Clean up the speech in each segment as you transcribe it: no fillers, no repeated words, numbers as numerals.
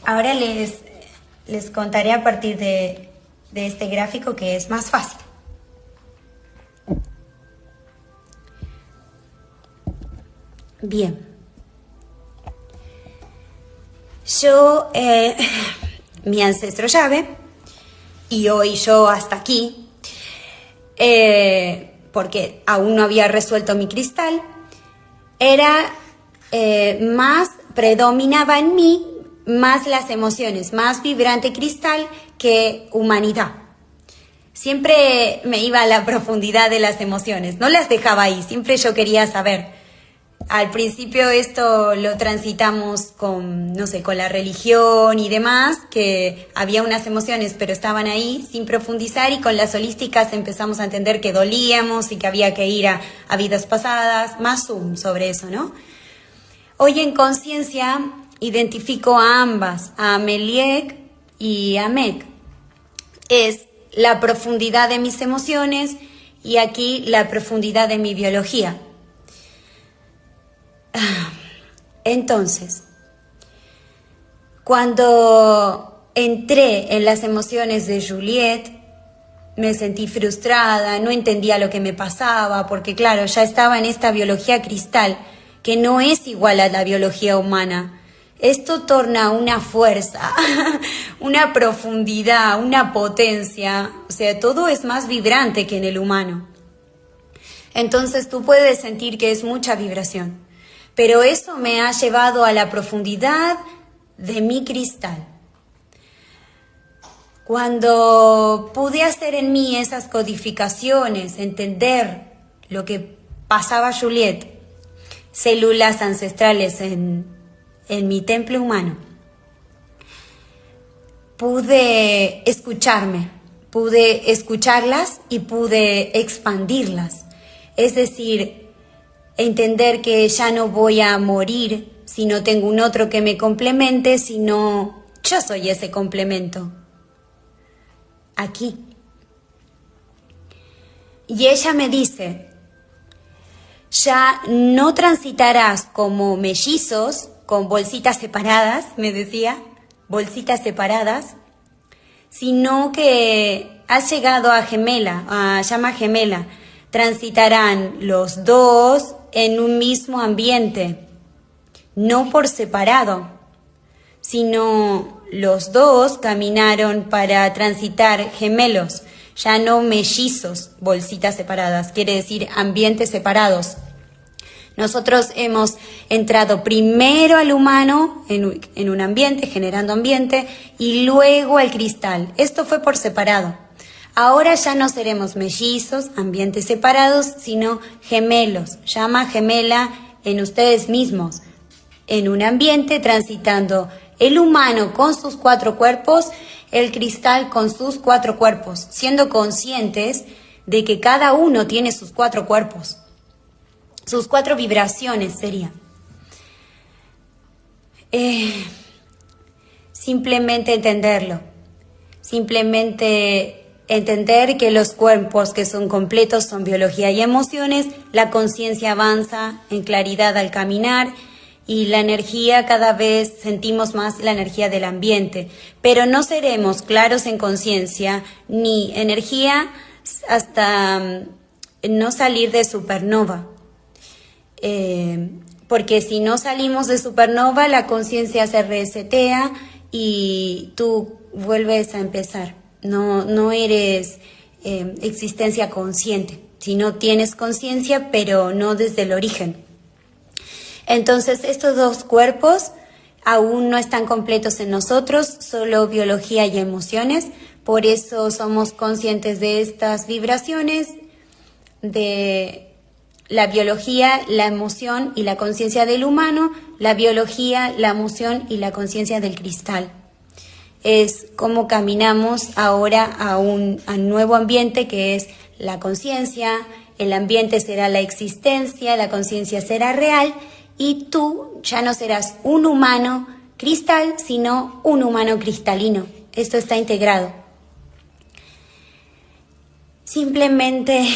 Ahora les contaré a partir de este gráfico que es más fácil. Bien. Yo, mi ancestro llave, y hoy yo hasta aquí, porque aún no había resuelto mi cristal, predominaba en mí más las emociones, más vibrante cristal que humanidad. Siempre me iba a la profundidad de las emociones, no las dejaba ahí, siempre yo quería saber. Al principio esto lo transitamos con, no sé, con la religión y demás, que había unas emociones pero estaban ahí sin profundizar, y con las holísticas empezamos a entender que dolíamos y que había que ir a vidas pasadas, más zoom sobre eso, ¿no? Hoy en conciencia identifico a ambas, a Meliek y a Meg. Es la profundidad de mis emociones y aquí la profundidad de mi biología. Entonces, cuando entré en las emociones de Juliette, me sentí frustrada, no entendía lo que me pasaba, porque claro, ya estaba en esta biología cristal, que no es igual a la biología humana. Esto torna una fuerza, una profundidad, una potencia, o sea, todo es más vibrante que en el humano. Entonces tú puedes sentir que es mucha vibración. Pero eso me ha llevado a la profundidad de mi cristal. Cuando pude hacer en mí esas codificaciones, entender lo que pasaba Juliette, células ancestrales en mi templo humano, pude escucharme, pude escucharlas y pude expandirlas. Es decir, entender que ya no voy a morir si no tengo un otro que me complemente, sino yo soy ese complemento. Aquí. Y ella me dice, ya no transitarás como mellizos, con bolsitas separadas, me decía, bolsitas separadas, sino que has llegado a gemela, a llama gemela. Transitarán los dos en un mismo ambiente, no por separado, sino los dos caminaron para transitar gemelos, ya no mellizos, bolsitas separadas, quiere decir ambientes separados. Nosotros hemos entrado primero al humano en un ambiente, generando ambiente, y luego al cristal. Esto fue por separado. Ahora ya no seremos mellizos, ambientes separados, sino gemelos, llama gemela en ustedes mismos, en un ambiente transitando el humano con sus 4 cuerpos, el cristal con sus 4 cuerpos, siendo conscientes de que cada uno tiene sus 4 cuerpos, sus 4 vibraciones sería. Simplemente entenderlo, simplemente entender que los cuerpos que son completos son biología y emociones, la conciencia avanza en claridad al caminar y la energía, cada vez sentimos más la energía del ambiente, pero no seremos claros en conciencia ni energía hasta no salir de supernova. Porque si no salimos de supernova, la conciencia se resetea y tú vuelves a empezar. No eres existencia consciente, sino tienes conciencia, pero no desde el origen. Entonces, estos 2 cuerpos aún no están completos en nosotros, solo biología y emociones. Por eso somos conscientes de estas vibraciones, de la biología, la emoción y la conciencia del humano, la biología, la emoción y la conciencia del cristal. Es cómo caminamos ahora a un nuevo ambiente que es la conciencia, el ambiente será la existencia, la conciencia será real y tú ya no serás un humano cristal, sino un humano cristalino. Esto está integrado. Simplemente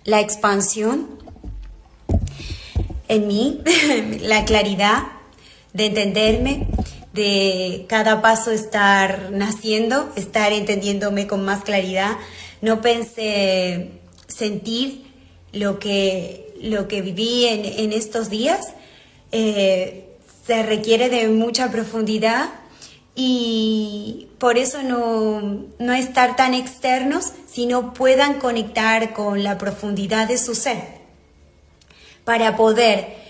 la expansión en mí, la claridad de entenderme, de cada paso estar naciendo, estar entendiéndome con más claridad. No pensé sentir lo que viví en estos días. Se requiere de mucha profundidad y por eso no estar tan externos, sino puedan conectar con la profundidad de su ser para poder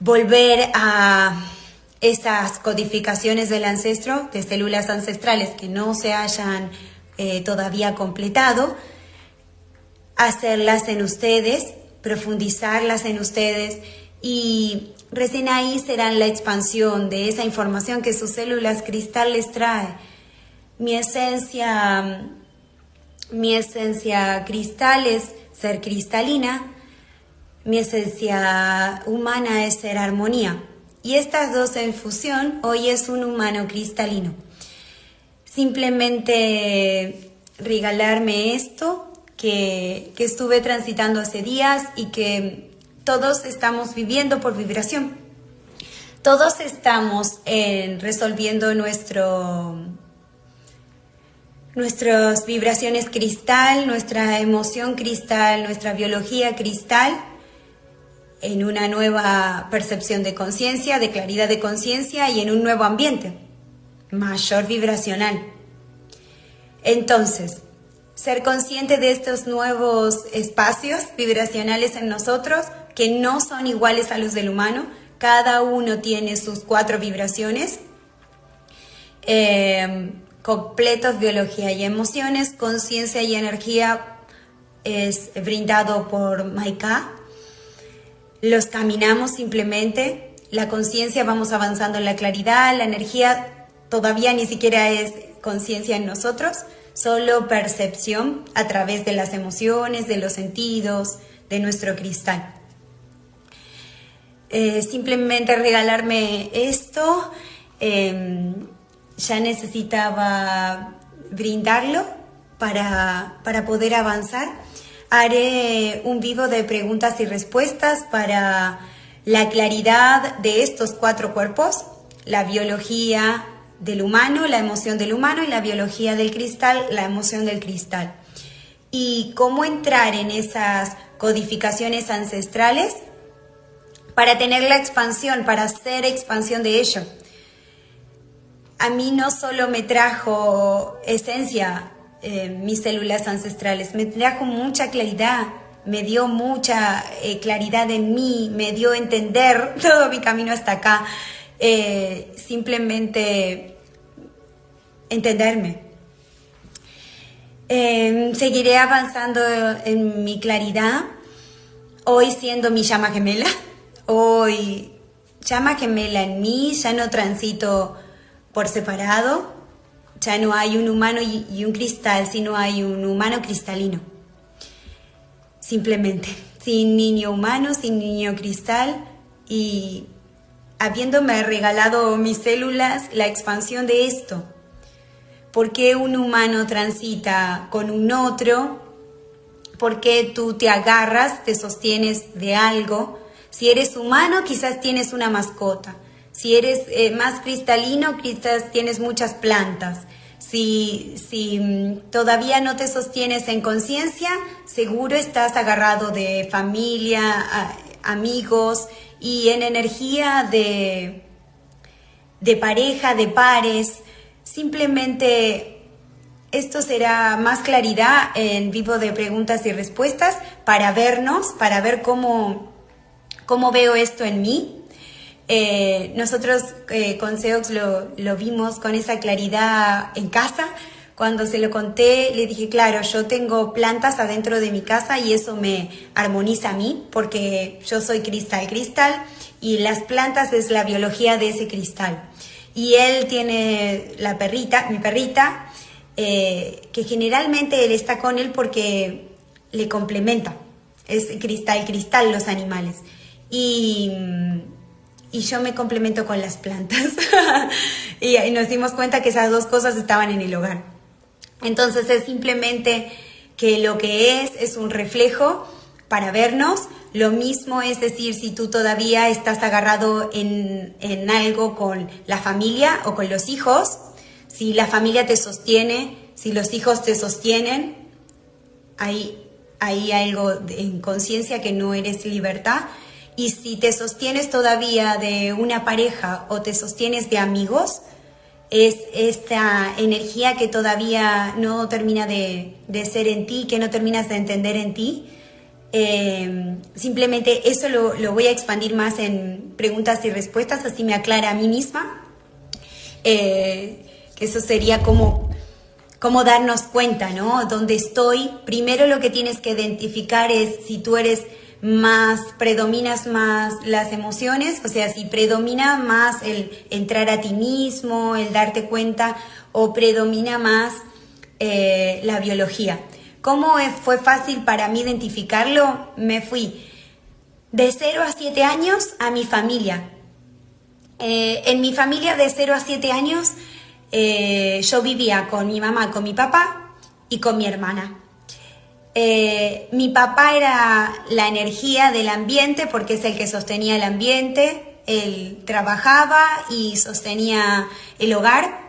volver a esas codificaciones del ancestro, de células ancestrales que no se hayan todavía completado, hacerlas en ustedes, profundizarlas en ustedes y recién ahí serán la expansión de esa información que sus células cristal les trae. Mi esencia cristal es ser cristalina, mi esencia humana es ser armonía. Y estas dos en fusión, hoy es un humano cristalino. Simplemente regalarme esto que estuve transitando hace días y que todos estamos viviendo por vibración. Todos estamos resolviendo nuestras vibraciones cristal, nuestra emoción cristal, nuestra biología cristal, en una nueva percepción de conciencia, de claridad de conciencia y en un nuevo ambiente mayor vibracional. Entonces, ser consciente de estos nuevos espacios vibracionales en nosotros, que no son iguales a los del humano, cada uno tiene sus 4 vibraciones, completos, biología y emociones, conciencia y energía es brindado por Maika. Los caminamos simplemente, la conciencia vamos avanzando en la claridad, la energía todavía ni siquiera es conciencia en nosotros, solo percepción a través de las emociones, de los sentidos, de nuestro cristal. Simplemente regalarme esto, ya necesitaba brindarlo para poder avanzar. Haré un vivo de preguntas y respuestas para la claridad de estos 4 cuerpos, la biología del humano, la emoción del humano y la biología del cristal, la emoción del cristal. Y cómo entrar en esas codificaciones ancestrales para tener la expansión, para hacer expansión de ello. A mí no solo me trajo esencia, mis células ancestrales, me trajo mucha claridad, me dio mucha claridad en mí, me dio a entender todo mi camino hasta acá, simplemente entenderme. Seguiré avanzando en mi claridad, hoy siendo mi llama gemela, hoy llama gemela en mí, ya no transito por separado. Ya no hay un humano y un cristal, sino hay un humano cristalino. Simplemente, sin niño humano, sin niño cristal y habiéndome regalado mis células la expansión de esto. ¿Por qué un humano transita con un otro? ¿Por qué tú te agarras, te sostienes de algo? Si eres humano, quizás tienes una mascota. Si eres más cristalino, quizás tienes muchas plantas. Si todavía no te sostienes en conciencia, seguro estás agarrado de familia, amigos y en energía de pareja, de pares. Simplemente esto será más claridad en vivo de preguntas y respuestas para vernos, para ver cómo veo esto en mí. Nosotros con Seox lo vimos con esa claridad en casa. Cuando se lo conté, le dije, claro, yo tengo plantas adentro de mi casa y eso me armoniza a mí porque yo soy cristal y las plantas es la biología de ese cristal. Y él tiene mi perrita, que generalmente él está con él porque le complementa. Es cristal los animales. Y yo me complemento con las plantas. y nos dimos cuenta que esas 2 cosas estaban en el hogar. Entonces es simplemente que lo que es un reflejo para vernos. Lo mismo es decir, si tú todavía estás agarrado en algo con la familia o con los hijos, si la familia te sostiene, si los hijos te sostienen, hay algo en conciencia que no eres libertad. Y si te sostienes todavía de una pareja o te sostienes de amigos, es esta energía que todavía no termina de ser en ti, que no terminas de entender en ti. Simplemente eso lo voy a expandir más en preguntas y respuestas, así me aclara a mí misma. Que eso sería como darnos cuenta, ¿no? Dónde estoy. Primero lo que tienes que identificar es si tú predominas más las emociones, o sea, si predomina más el entrar a ti mismo, el darte cuenta, o predomina más la biología. ¿Cómo fue fácil para mí identificarlo? Me fui de 0 a 7 años a mi familia. En mi familia de 0 a 7 años yo vivía con mi mamá, con mi papá y con mi hermana. Mi papá era la energía del ambiente porque es el que sostenía el ambiente. Él trabajaba y sostenía el hogar.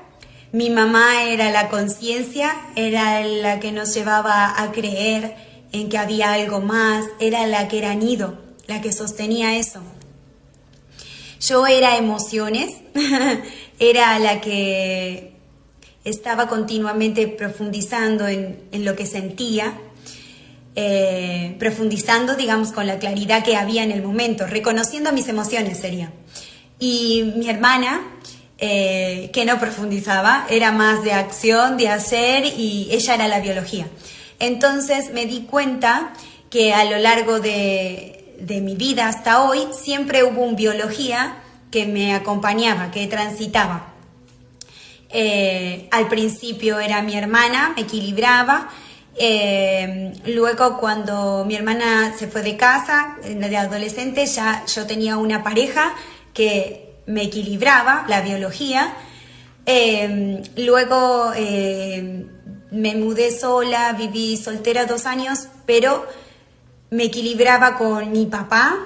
Mi mamá era la conciencia, era la que nos llevaba a creer en que había algo más, era la que era nido, la que sostenía eso. Yo era emociones, era la que estaba continuamente profundizando en lo que sentía, profundizando, digamos, con la claridad que había en el momento, reconociendo mis emociones sería. Y mi hermana, que no profundizaba, era más de acción, de hacer, y ella era la biología. Entonces me di cuenta que a lo largo de mi vida hasta hoy siempre hubo una biología que me acompañaba, que transitaba. Al principio era mi hermana, me equilibraba. Luego cuando mi hermana se fue de casa, de adolescente, ya yo tenía una pareja que me equilibraba, la biología. Luego me mudé sola, viví soltera 2 años, pero me equilibraba con mi papá.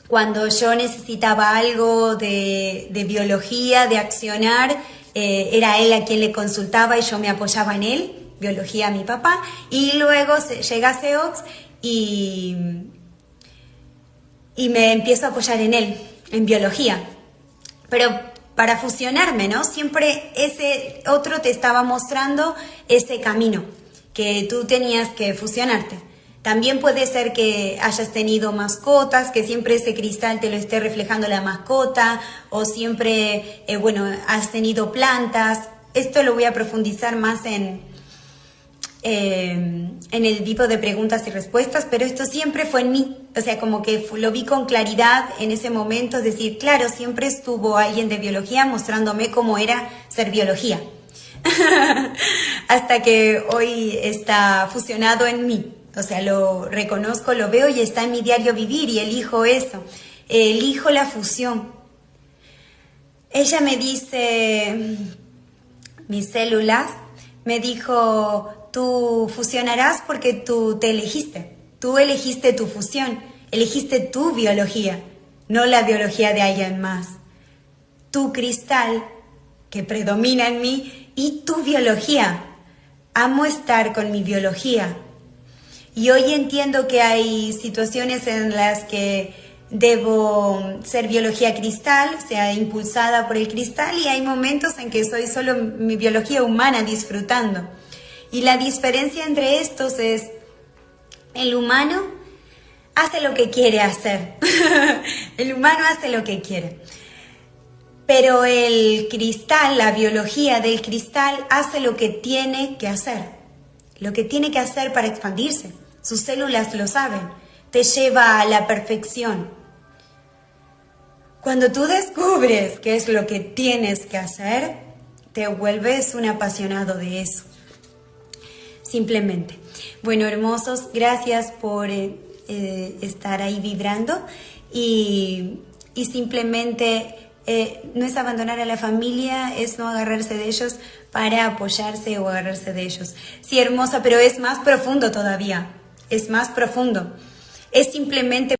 Cuando yo necesitaba algo de biología, de accionar, era él a quien le consultaba y yo me apoyaba en él, biología a mi papá. Y luego llega Seox y me empiezo a apoyar en él, en biología. Pero para fusionarme, ¿no? Siempre ese otro te estaba mostrando ese camino, que tú tenías que fusionarte. También puede ser que hayas tenido mascotas, que siempre ese cristal te lo esté reflejando la mascota, o siempre, has tenido plantas. Esto lo voy a profundizar más en el tipo de preguntas y respuestas, pero esto siempre fue en mí. O sea, como que lo vi con claridad en ese momento, es decir, claro, siempre estuvo alguien de biología mostrándome cómo era ser biología. Hasta que hoy está fusionado en mí. O sea, lo reconozco, lo veo y está en mi diario vivir y elijo eso. Elijo la fusión. Ella me dice, mis células, me dijo, tú fusionarás porque tú te elegiste. Tú elegiste tu fusión, elegiste tu biología, no la biología de alguien más. Tu cristal que predomina en mí y tu biología. Amo estar con mi biología. Y hoy entiendo que hay situaciones en las que debo ser biología cristal, sea impulsada por el cristal, y hay momentos en que soy solo mi biología humana disfrutando. Y la diferencia entre estos es, el humano hace lo que quiere hacer. El humano hace lo que quiere. Pero el cristal, la biología del cristal, hace lo que tiene que hacer. Lo que tiene que hacer para expandirse. Sus células lo saben, te lleva a la perfección. Cuando tú descubres qué es lo que tienes que hacer, te vuelves un apasionado de eso. Simplemente. Bueno, hermosos, gracias por estar ahí vibrando y simplemente no es abandonar a la familia, es no agarrarse de ellos para apoyarse o agarrarse de ellos. Sí, hermosa, pero es más profundo todavía. es más profundo. Es simplemente